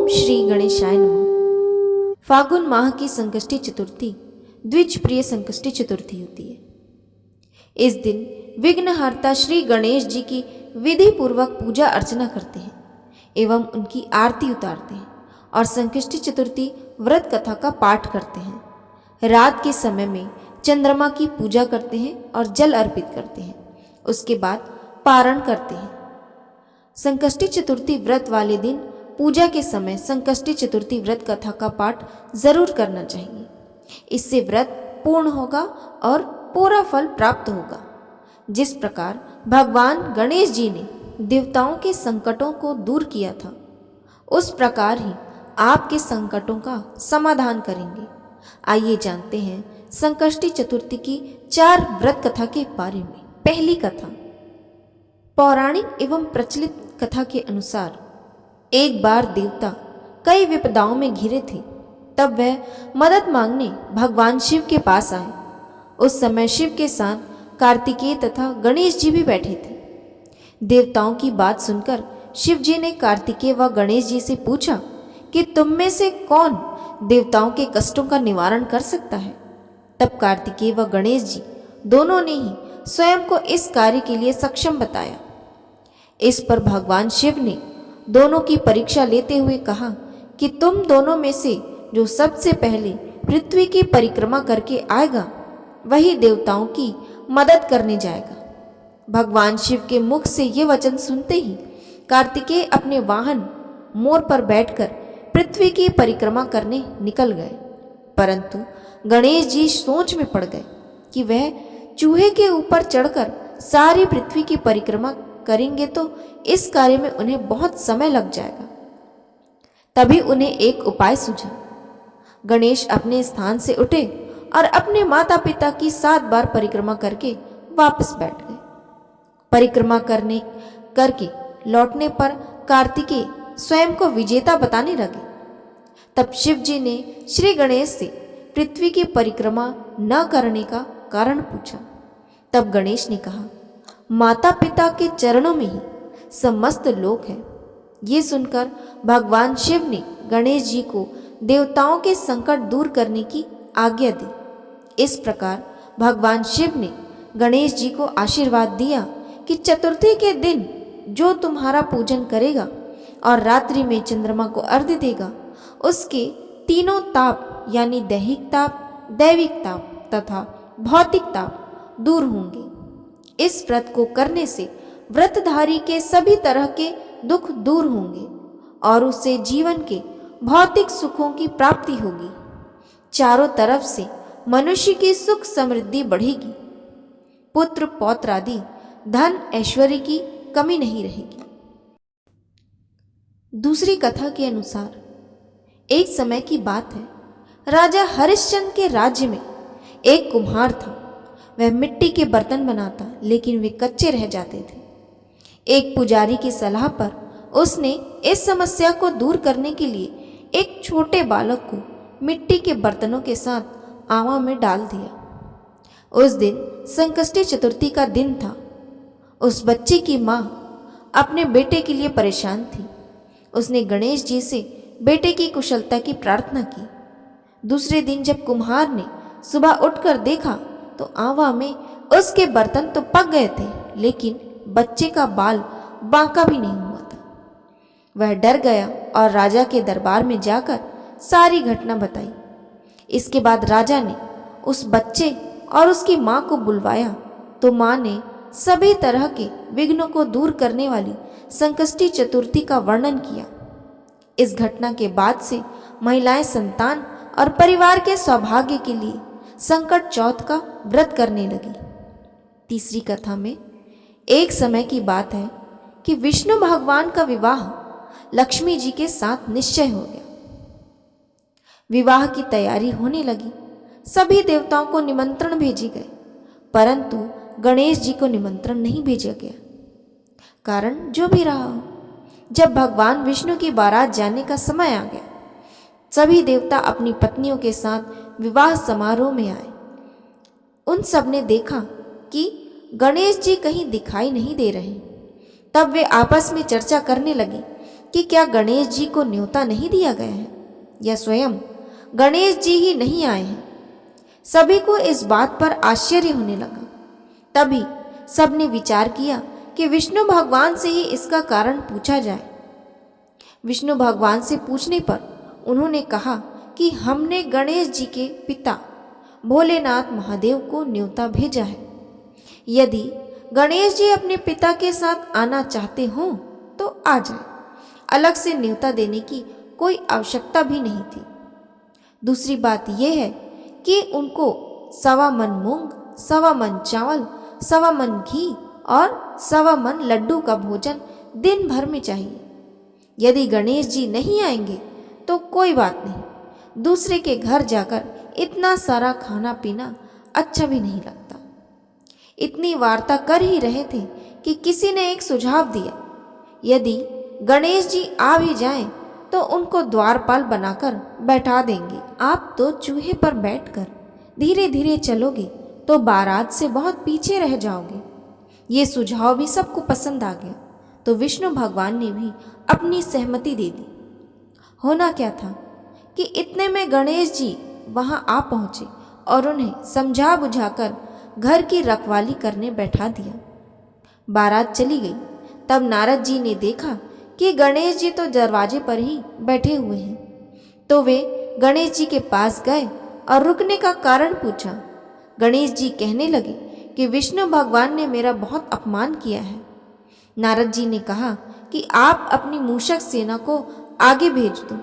ओम श्री गणेशाय नमः। फागुन माह की संकष्टी चतुर्थी द्विज प्रिय संकष्टी चतुर्थी होती है। इस दिन विघ्नहर्ता श्री गणेश जी की विधि पूर्वक पूजा अर्चना करते हैं एवं उनकी आरती उतारते हैं और संकष्टी चतुर्थी व्रत कथा का पाठ करते हैं। रात के समय में चंद्रमा की पूजा करते हैं और जल अर्पित करते हैं। उसके बाद पारण करते हैं। संकष्टी चतुर्थी व्रत वाले दिन पूजा के समय संकष्टी चतुर्थी व्रत कथा का पाठ जरूर करना चाहिए। इससे व्रत पूर्ण होगा और पूरा फल प्राप्त होगा। जिस प्रकार भगवान गणेश जी ने देवताओं के संकटों को दूर किया था, उस प्रकार ही आपके संकटों का समाधान करेंगे। आइए जानते हैं संकष्टी चतुर्थी की 4 व्रत कथा के बारे में। पहली कथा। पौराणिक एवं प्रचलित कथा के अनुसार एक बार देवता कई विपदाओं में घिरे थे। तब वह मदद मांगने भगवान शिव के पास आए। उस समय शिव के साथ कार्तिकेय तथा गणेश जी भी बैठे थे। देवताओं की बात सुनकर शिव जी ने कार्तिकेय व गणेश जी से पूछा कि तुम में से कौन देवताओं के कष्टों का निवारण कर सकता है। तब कार्तिकेय व गणेश जी दोनों ने ही स्वयं को इस कार्य के लिए सक्षम बताया। इस पर भगवान शिव ने दोनों की परीक्षा लेते हुए कहा कि तुम दोनों में से जो सबसे पहले पृथ्वी की परिक्रमा करके आएगा, वही देवताओं की मदद करने जाएगा। भगवान शिव के मुख से ये वचन सुनते ही कार्तिकेय अपने वाहन मोर पर बैठकर पृथ्वी की परिक्रमा करने निकल गए। परंतु गणेश जी सोच में पड़ गए कि वह चूहे के ऊपर चढ़कर सारी पृथ्वी की परिक्रमा करेंगे तो इस कार्य में उन्हें बहुत समय लग जाएगा। तभी उन्हें एक उपाय सूझा। गणेश अपने स्थान से उठे और अपने माता पिता की 7 बार परिक्रमा करके वापस बैठ गए। परिक्रमा करके लौटने पर कार्तिकेय स्वयं को विजेता बताने लगे। तब शिव जी ने श्री गणेश से पृथ्वी की परिक्रमा न करने का कारण पूछा। तब गणेश ने कहा, माता पिता के चरणों में ही समस्त लोक है। ये सुनकर भगवान शिव ने गणेश जी को देवताओं के संकट दूर करने की आज्ञा दी। इस प्रकार भगवान शिव ने गणेश जी को आशीर्वाद दिया कि चतुर्थी के दिन जो तुम्हारा पूजन करेगा और रात्रि में चंद्रमा को अर्घ्य देगा, उसके तीनों ताप यानी दैहिक ताप, दैविक ताप तथा भौतिक ताप दूर होंगे। इस व्रत को करने से व्रतधारी के सभी तरह के दुख दूर होंगे और उससे जीवन के भौतिक सुखों की प्राप्ति होगी। चारों तरफ से मनुष्य की सुख समृद्धि बढ़ेगी। पुत्र पौत्र आदि धन ऐश्वर्य की कमी नहीं रहेगी। दूसरी कथा के अनुसार एक समय की बात है, राजा हरिश्चंद्र के राज्य में एक कुम्हार था। वह मिट्टी के बर्तन बनाता, लेकिन वे कच्चे रह जाते थे। एक पुजारी की सलाह पर उसने इस समस्या को दूर करने के लिए एक छोटे बालक को मिट्टी के बर्तनों के साथ आवा में डाल दिया। उस दिन संकष्टी चतुर्थी का दिन था। उस बच्चे की माँ अपने बेटे के लिए परेशान थी। उसने गणेश जी से बेटे की कुशलता की प्रार्थना की। दूसरे दिन जब कुम्हार ने सुबह उठकर देखा तो आवा में उसके बर्तन तो पक गए थे, लेकिन बच्चे का बाल बांका भी नहीं हुआ था। वह डर गया और राजा के दरबार में जाकर सारी घटना बताई। इसके बाद राजा ने उस बच्चे और उसकी माँ को बुलवाया तो माँ ने सभी तरह के विघ्नों को दूर करने वाली संकष्टी चतुर्थी का वर्णन किया। इस घटना के बाद से महिलाएं संतान और परिवार के सौभाग्य के लिए संकट चौथ का व्रत करने लगी। तीसरी कथा में एक समय की बात है कि विष्णु भगवान का विवाह लक्ष्मी जी के साथ निश्चय हो गया। विवाह की तैयारी होने लगी। सभी देवताओं को निमंत्रण भेजे गए, परंतु गणेश जी को निमंत्रण नहीं भेजा गया। कारण जो भी रहा हो, जब भगवान विष्णु की बारात जाने का समय आ गया, सभी देवता अपनी पत्नियों के साथ विवाह समारोह में आए। उन सब ने देखा कि गणेश जी कहीं दिखाई नहीं दे रहे। तब वे आपस में चर्चा करने लगे कि क्या गणेश जी को न्योता नहीं दिया गया है या स्वयं गणेश जी ही नहीं आए हैं। सभी को इस बात पर आश्चर्य होने लगा। तभी सबने विचार किया कि विष्णु भगवान से ही इसका कारण पूछा जाए। विष्णु भगवान से पूछने पर उन्होंने कहा कि हमने गणेश जी के पिता भोलेनाथ महादेव को न्योता भेजा है। यदि गणेश जी अपने पिता के साथ आना चाहते हों तो आ जाए, अलग से न्योता देने की कोई आवश्यकता भी नहीं थी। दूसरी बात यह है कि उनको 1.25 मन मूंग, 1.25 मन चावल, 1.25 मन घी और 1.25 मन लड्डू का भोजन दिन भर में चाहिए। यदि गणेश जी नहीं आएंगे तो कोई बात नहीं, दूसरे के घर जाकर इतना सारा खाना पीना अच्छा भी नहीं लगता। इतनी वार्ता कर ही रहे थे कि किसी ने एक सुझाव दिया, यदि गणेश जी आ भी जाएं तो उनको द्वारपाल बनाकर बैठा देंगे। आप तो चूहे पर बैठकर धीरे धीरे चलोगे तो बारात से बहुत पीछे रह जाओगे। ये सुझाव भी सबको पसंद आ गया, तो विष्णु भगवान ने भी अपनी सहमति दे दी। होना क्या था कि इतने में गणेश जी वहां आ पहुंचे और उन्हें समझा बुझाकर घर की रखवाली करने बैठा दिया। बारात चली गई। तब नारद जी ने देखा कि गणेश जी तो दरवाजे पर ही बैठे हुए हैं, तो वे गणेश जी के पास गए और रुकने का कारण पूछा। गणेश जी कहने लगे कि विष्णु भगवान ने मेरा बहुत अपमान किया है। नारद जी ने कहा कि आप अपनी मूषक सेना को आगे भेज दो,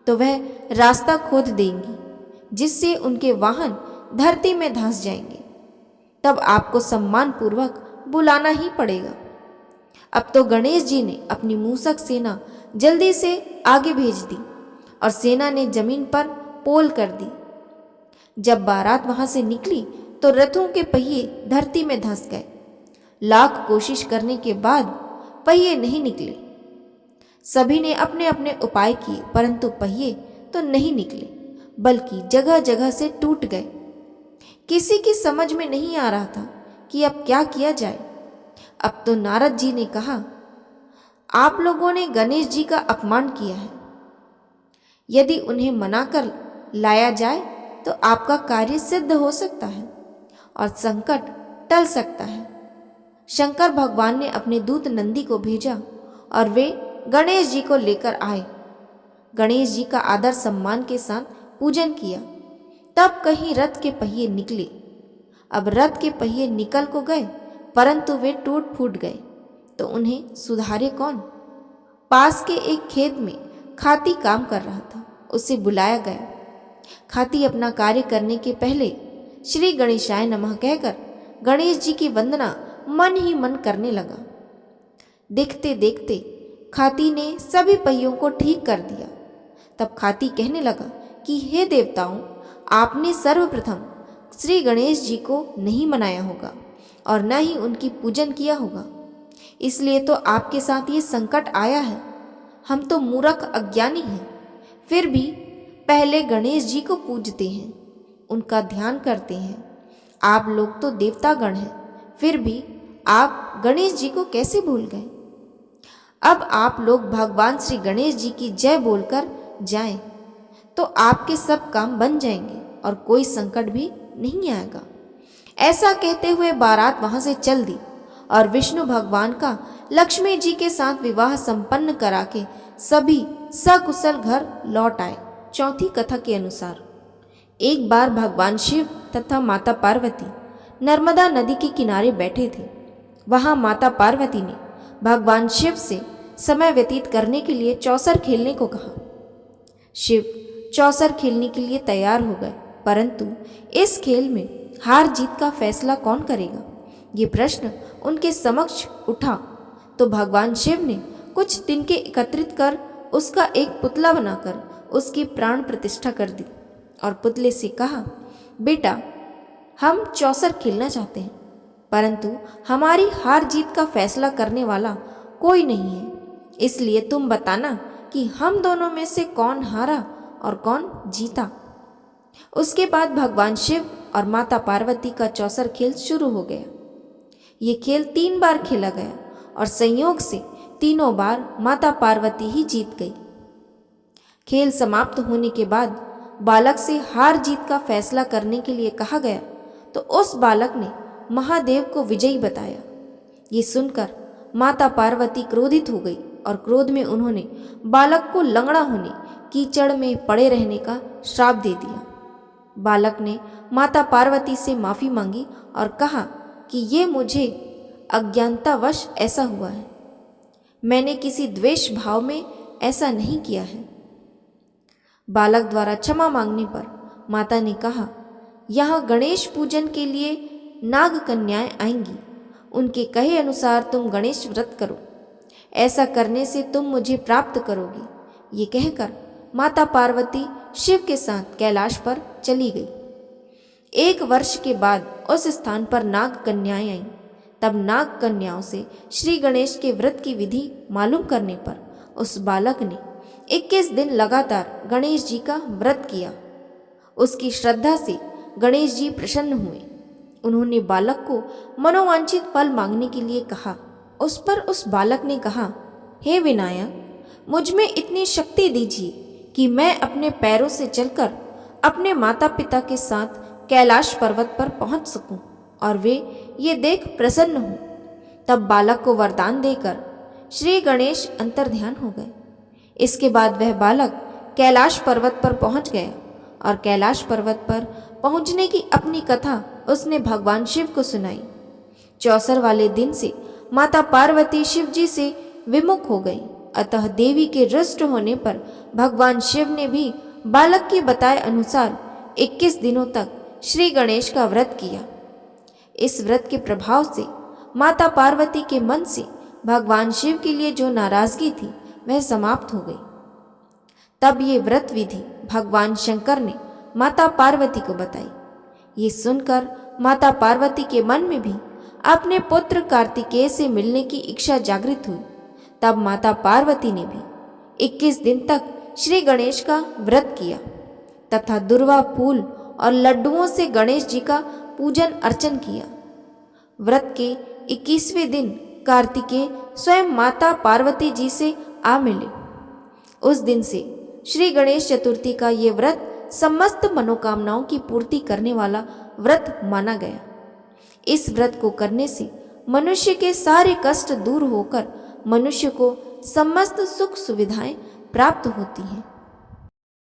तो वह रास्ता खोद देंगी, जिससे उनके वाहन धरती में धंस जाएंगे। तब आपको सम्मान पूर्वक बुलाना ही पड़ेगा। अब तो गणेश जी ने अपनी मूषक सेना जल्दी से आगे भेज दी और सेना ने जमीन पर पोल कर दी। जब बारात वहां से निकली तो रथों के पहिए धरती में धंस गए। लाख कोशिश करने के बाद पहिए नहीं निकले। सभी ने अपने अपने उपाय किए, परंतु पहिए तो नहीं निकले, बल्कि जगह जगह से टूट गए। किसी की समझ में नहीं आ रहा था कि अब क्या किया जाए। अब तो नारद जी ने कहा, आप लोगों ने गणेश जी का अपमान किया है। यदि उन्हें मना कर लाया जाए तो आपका कार्य सिद्ध हो सकता है और संकट टल सकता है। शंकर भगवान ने अपने दूत नंदी को भेजा और वे गणेश जी को लेकर आए। गणेश जी का आदर सम्मान के साथ पूजन किया। तब कहीं रथ के पहिए निकले। अब रथ के पहिए निकल को गए, परंतु वे टूट फूट गए, तो उन्हें सुधारे कौन। पास के एक खेत में खाती काम कर रहा था, उसे बुलाया गया। खाती अपना कार्य करने के पहले श्री गणेशाय नमः कहकर गणेश जी की वंदना मन ही मन करने लगा। देखते देखते खाती ने सभी पहियों को ठीक कर दिया। तब खाती कहने लगा कि हे देवताओं, आपने सर्वप्रथम श्री गणेश जी को नहीं मनाया होगा और न ही उनकी पूजन किया होगा, इसलिए तो आपके साथ ये संकट आया है। हम तो मूर्ख अज्ञानी हैं, फिर भी पहले गणेश जी को पूजते हैं, उनका ध्यान करते हैं। आप लोग तो देवतागण हैं, फिर भी आप गणेश जी को कैसे भूल गए। अब आप लोग भगवान श्री गणेश जी की जय बोलकर जाएं, तो आपके सब काम बन जाएंगे और कोई संकट भी नहीं आएगा। ऐसा कहते हुए बारात वहां से चल दी और विष्णु भगवान का लक्ष्मी जी के साथ विवाह संपन्न करा के सभी सकुशल घर लौट आए। चौथी कथा के अनुसार एक बार भगवान शिव तथा माता पार्वती नर्मदा नदी के किनारे बैठे थे। वहां माता पार्वती ने भगवान शिव से समय व्यतीत करने के लिए चौसर खेलने को कहा। शिव चौसर खेलने के लिए तैयार हो गए, परंतु इस खेल में हार जीत का फैसला कौन करेगा, ये प्रश्न उनके समक्ष उठा। तो भगवान शिव ने कुछ तिनके एकत्रित कर उसका एक पुतला बनाकर उसकी प्राण प्रतिष्ठा कर दी और पुतले से कहा, बेटा, हम चौसर खेलना चाहते हैं, परंतु हमारी हार जीत का फैसला करने वाला कोई नहीं है, इसलिए तुम बताना कि हम दोनों में से कौन हारा और कौन जीता। उसके बाद भगवान शिव और माता पार्वती का चौसर खेल शुरू हो गया। ये खेल 3 बार खेला गया और संयोग से तीनों बार माता पार्वती ही जीत गई। खेल समाप्त होने के बाद बालक से हार जीत का फैसला करने के लिए कहा गया तो उस बालक ने महादेव को विजयी बताया। ये सुनकर माता पार्वती क्रोधित हो गई और क्रोध में उन्होंने बालक को लंगड़ा होने, कीचड़ में पड़े रहने का श्राप दे दिया। बालक ने माता पार्वती से माफी मांगी और कहा कि ये मुझे अज्ञानतावश ऐसा हुआ है, मैंने किसी द्वेष भाव में ऐसा नहीं किया है। बालक द्वारा क्षमा मांगने पर माता ने कहा, यहाँ गणेश पूजन के लिए नाग कन्याएं आएंगी, उनके कहे अनुसार तुम गणेश व्रत करो, ऐसा करने से तुम मुझे प्राप्त करोगी। ये कहकर माता पार्वती शिव के साथ कैलाश पर चली गई। 1 वर्ष के बाद उस स्थान पर नाग कन्याएं आईं। तब नाग कन्याओं से श्री गणेश के व्रत की विधि मालूम करने पर उस बालक ने 21 दिन लगातार गणेश जी का व्रत किया। उसकी श्रद्धा से गणेश जी प्रसन्न हुए। उन्होंने बालक को मनोवांछित फल मांगने के लिए कहा। उस पर उस बालक ने कहा, हे विनायक, मुझ में इतनी शक्ति दीजिए कि मैं अपने पैरों से चलकर अपने माता पिता के साथ कैलाश पर्वत पर पहुंच सकूं और वे ये देख प्रसन्न हों। तब बालक को वरदान देकर श्री गणेश अंतर्ध्यान हो गए। इसके बाद वह बालक कैलाश पर्वत पर पहुंच गया और कैलाश पर्वत पर पहुंचने की अपनी कथा उसने भगवान शिव को सुनाई। 64 वाले दिन से माता पार्वती शिव जी से विमुख हो गई। अतः देवी के रुष्ट होने पर भगवान शिव ने भी बालक के बताए अनुसार 21 दिनों तक श्री गणेश का व्रत किया। इस व्रत के प्रभाव से माता पार्वती के मन से भगवान शिव के लिए जो नाराजगी थी वह समाप्त हो गई। तब ये व्रत विधि भगवान शंकर ने माता पार्वती को बताई। ये सुनकर माता पार्वती के मन में भी अपने पुत्र कार्तिकेय से मिलने की इच्छा जागृत हुई। तब माता पार्वती ने भी 21 दिन तक श्री गणेश का व्रत किया तथा दुर्वा फूल और लड्डुओं से गणेश जी का पूजन अर्चन किया। व्रत के 21वें दिन कार्तिकेय स्वयं माता पार्वती जी से आ मिले। उस दिन से श्री गणेश चतुर्थी का ये व्रत समस्त मनोकामनाओं की पूर्ति करने वाला व्रत माना गया। इस व्रत को करने से मनुष्य के सारे कष्ट दूर होकर मनुष्य को समस्त सुख सुविधाएं प्राप्त होती हैं।